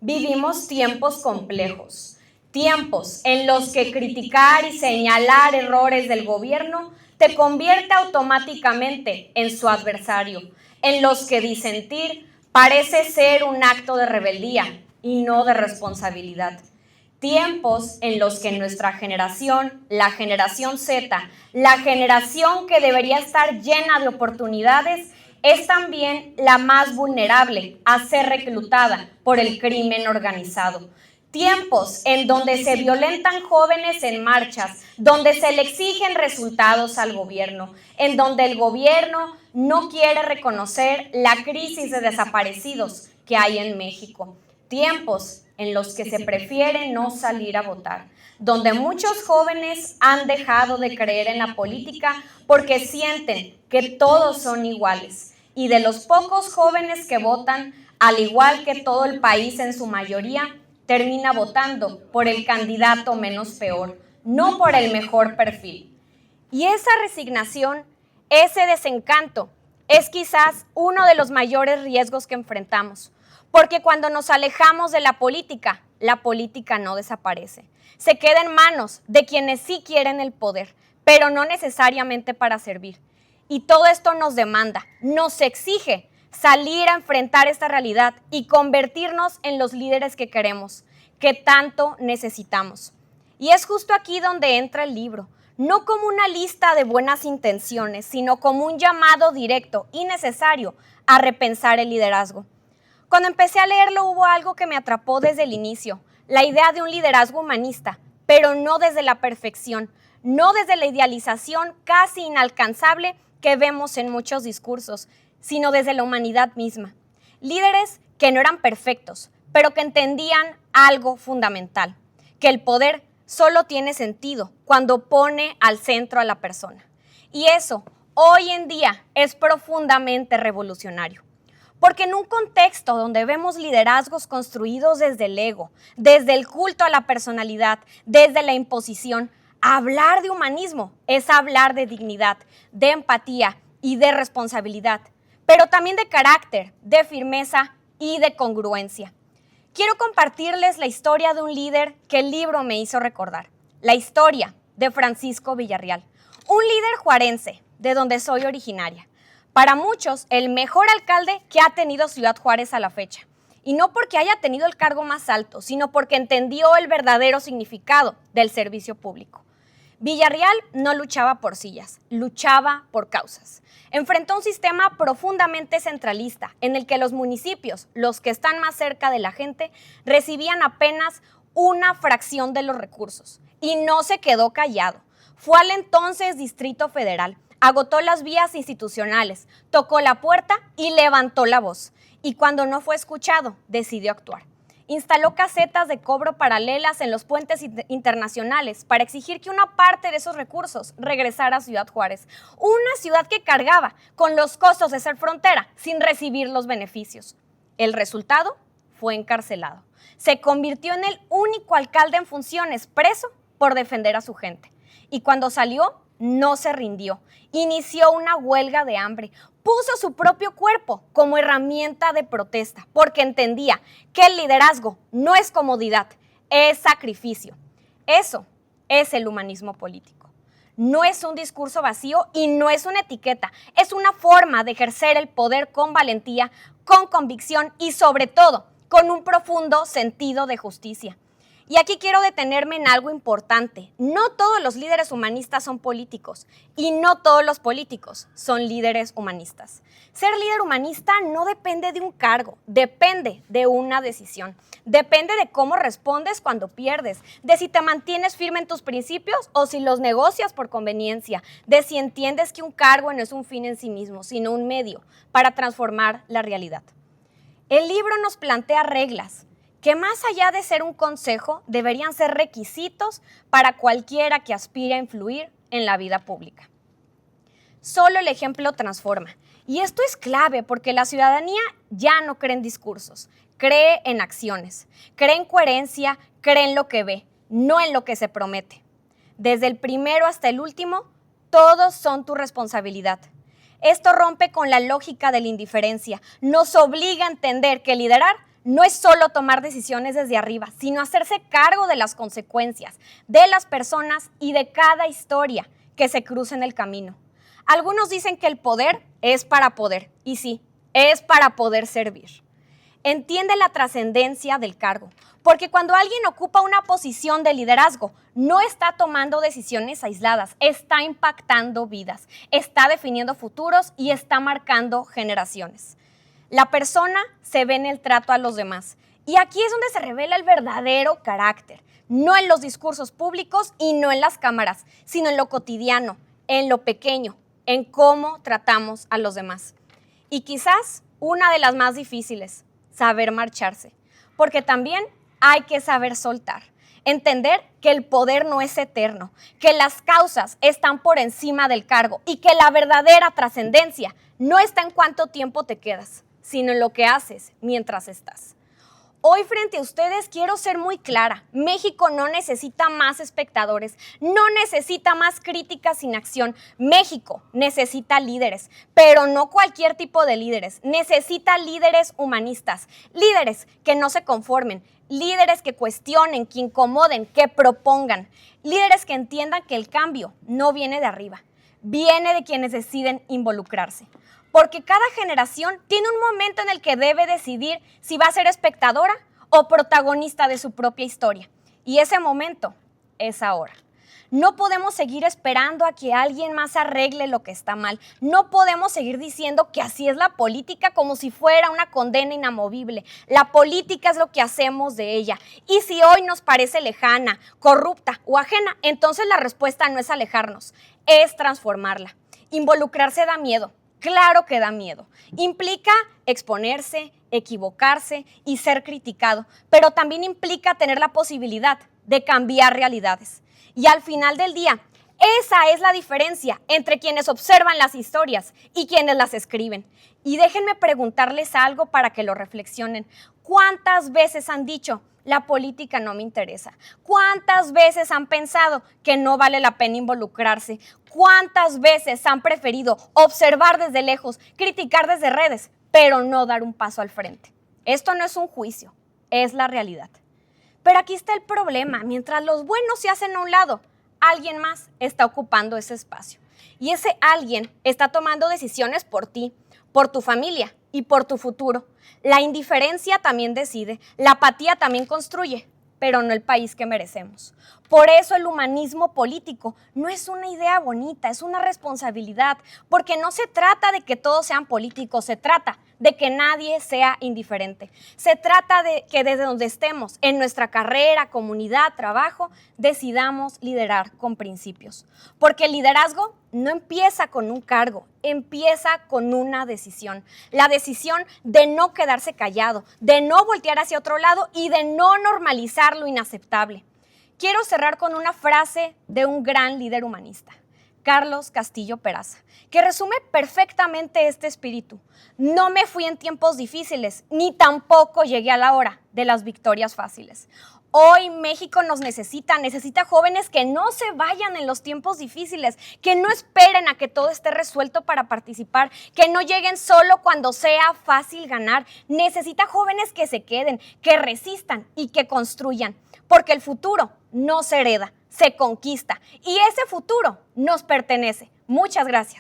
Vivimos tiempos complejos, tiempos en los que criticar y señalar errores del gobierno te convierte automáticamente en su adversario, en los que disentir parece ser un acto de rebeldía y no de responsabilidad. Tiempos en los que nuestra generación, la generación Z, la generación que debería estar llena de oportunidades, es también la más vulnerable a ser reclutada por el crimen organizado. Tiempos en donde se violentan jóvenes en marchas, donde se le exigen resultados al gobierno, en donde el gobierno no quiere reconocer la crisis de desaparecidos que hay en México. Tiempos en los que se prefiere no salir a votar, donde muchos jóvenes han dejado de creer en la política porque sienten que todos son iguales. Y de los pocos jóvenes que votan, al igual que todo el país en su mayoría, termina votando por el candidato menos peor, no por el mejor perfil. Y esa resignación, ese desencanto, es quizás uno de los mayores riesgos que enfrentamos, porque cuando nos alejamos de la política no desaparece. Se queda en manos de quienes sí quieren el poder, pero no necesariamente para servir. Y todo esto nos demanda, nos exige salir a enfrentar esta realidad y convertirnos en los líderes que queremos, que tanto necesitamos. Y es justo aquí donde entra el libro, no como una lista de buenas intenciones, sino como un llamado directo y necesario a repensar el liderazgo. Cuando empecé a leerlo hubo algo que me atrapó desde el inicio, la idea de un liderazgo humanista, pero no desde la perfección, no desde la idealización casi inalcanzable que vemos en muchos discursos, sino desde la humanidad misma. Líderes que no eran perfectos, pero que entendían algo fundamental, que el poder solo tiene sentido cuando pone al centro a la persona. Y eso, hoy en día, es profundamente revolucionario. Porque en un contexto donde vemos liderazgos construidos desde el ego, desde el culto a la personalidad, desde la imposición, hablar de humanismo es hablar de dignidad, de empatía y de responsabilidad, pero también de carácter, de firmeza y de congruencia. Quiero compartirles la historia de un líder que el libro me hizo recordar, la historia de Francisco Villarreal, un líder juarense, de donde soy originaria. Para muchos, el mejor alcalde que ha tenido Ciudad Juárez a la fecha. Y no porque haya tenido el cargo más alto, sino porque entendió el verdadero significado del servicio público. Villarreal no luchaba por sillas, luchaba por causas. Enfrentó un sistema profundamente centralista, en el que los municipios, los que están más cerca de la gente, recibían apenas una fracción de los recursos. Y no se quedó callado. Fue al entonces Distrito Federal, agotó las vías institucionales, tocó la puerta y levantó la voz. Y cuando no fue escuchado, decidió actuar. Instaló casetas de cobro paralelas en los puentes internacionales para exigir que una parte de esos recursos regresara a Ciudad Juárez, una ciudad que cargaba con los costos de ser frontera sin recibir los beneficios. El resultado fue encarcelado. Se convirtió en el único alcalde en funciones preso por defender a su gente. Y cuando salió, no se rindió. Inició una huelga de hambre. Puso su propio cuerpo como herramienta de protesta porque entendía que el liderazgo no es comodidad, es sacrificio. Eso es el humanismo político. No es un discurso vacío y no es una etiqueta. Es una forma de ejercer el poder con valentía, con convicción y sobre todo con un profundo sentido de justicia. Y aquí quiero detenerme en algo importante. No todos los líderes humanistas son políticos y no todos los políticos son líderes humanistas. Ser líder humanista no depende de un cargo, depende de una decisión. Depende de cómo respondes cuando pierdes, de si te mantienes firme en tus principios o si los negocias por conveniencia, de si entiendes que un cargo no es un fin en sí mismo, sino un medio para transformar la realidad. El libro nos plantea reglas que más allá de ser un consejo, deberían ser requisitos para cualquiera que aspire a influir en la vida pública. Solo el ejemplo transforma. Y esto es clave porque la ciudadanía ya no cree en discursos, cree en acciones, cree en coherencia, cree en lo que ve, no en lo que se promete. Desde el primero hasta el último, todos son tu responsabilidad. Esto rompe con la lógica de la indiferencia, nos obliga a entender que liderar no es solo tomar decisiones desde arriba, sino hacerse cargo de las consecuencias, de las personas y de cada historia que se cruza en el camino. Algunos dicen que el poder es para poder, y sí, es para poder servir. Entiende la trascendencia del cargo, porque cuando alguien ocupa una posición de liderazgo, no está tomando decisiones aisladas, está impactando vidas, está definiendo futuros y está marcando generaciones. La persona se ve en el trato a los demás, y aquí es donde se revela el verdadero carácter, no en los discursos públicos y no en las cámaras, sino en lo cotidiano, en lo pequeño, en cómo tratamos a los demás. Y quizás una de las más difíciles, saber marcharse, porque también hay que saber soltar, entender que el poder no es eterno, que las causas están por encima del cargo y que la verdadera trascendencia no está en cuánto tiempo te quedas, sino en lo que haces mientras estás. Hoy frente a ustedes quiero ser muy clara. México no necesita más espectadores, no necesita más críticas sin acción. México necesita líderes, pero no cualquier tipo de líderes. Necesita líderes humanistas, líderes que no se conformen, líderes que cuestionen, que incomoden, que propongan, líderes que entiendan que el cambio no viene de arriba, viene de quienes deciden involucrarse. Porque cada generación tiene un momento en el que debe decidir si va a ser espectadora o protagonista de su propia historia. Y ese momento es ahora. No podemos seguir esperando a que alguien más arregle lo que está mal. No podemos seguir diciendo que así es la política como si fuera una condena inamovible. La política es lo que hacemos de ella. Y si hoy nos parece lejana, corrupta o ajena, entonces la respuesta no es alejarnos, es transformarla. Involucrarse da miedo. Claro que da miedo. Implica exponerse, equivocarse y ser criticado, pero también implica tener la posibilidad de cambiar realidades. Y al final del día, esa es la diferencia entre quienes observan las historias y quienes las escriben. Y déjenme preguntarles algo para que lo reflexionen. ¿Cuántas veces han dicho, la política no me interesa? ¿Cuántas veces han pensado que no vale la pena involucrarse? ¿Cuántas veces han preferido observar desde lejos, criticar desde redes, pero no dar un paso al frente? Esto no es un juicio, es la realidad. Pero aquí está el problema. Mientras los buenos se hacen a un lado, alguien más está ocupando ese espacio. Y ese alguien está tomando decisiones por ti, por tu familia y por tu futuro. La indiferencia también decide, la apatía también construye, pero no el país que merecemos. Por eso el humanismo político no es una idea bonita, es una responsabilidad, porque no se trata de que todos sean políticos, se trata de que nadie sea indiferente. Se trata de que desde donde estemos, en nuestra carrera, comunidad, trabajo, decidamos liderar con principios. Porque el liderazgo no empieza con un cargo, empieza con una decisión. La decisión de no quedarse callado, de no voltear hacia otro lado y de no normalizar lo inaceptable. Quiero cerrar con una frase de un gran líder humanista, Carlos Castillo Peraza, que resume perfectamente este espíritu. No me fui en tiempos difíciles, ni tampoco llegué a la hora de las victorias fáciles. Hoy México nos necesita jóvenes que no se vayan en los tiempos difíciles, que no esperen a que todo esté resuelto para participar, que no lleguen solo cuando sea fácil ganar. Necesita jóvenes que se queden, que resistan y que construyan, porque el futuro no se hereda, se conquista y ese futuro nos pertenece. Muchas gracias.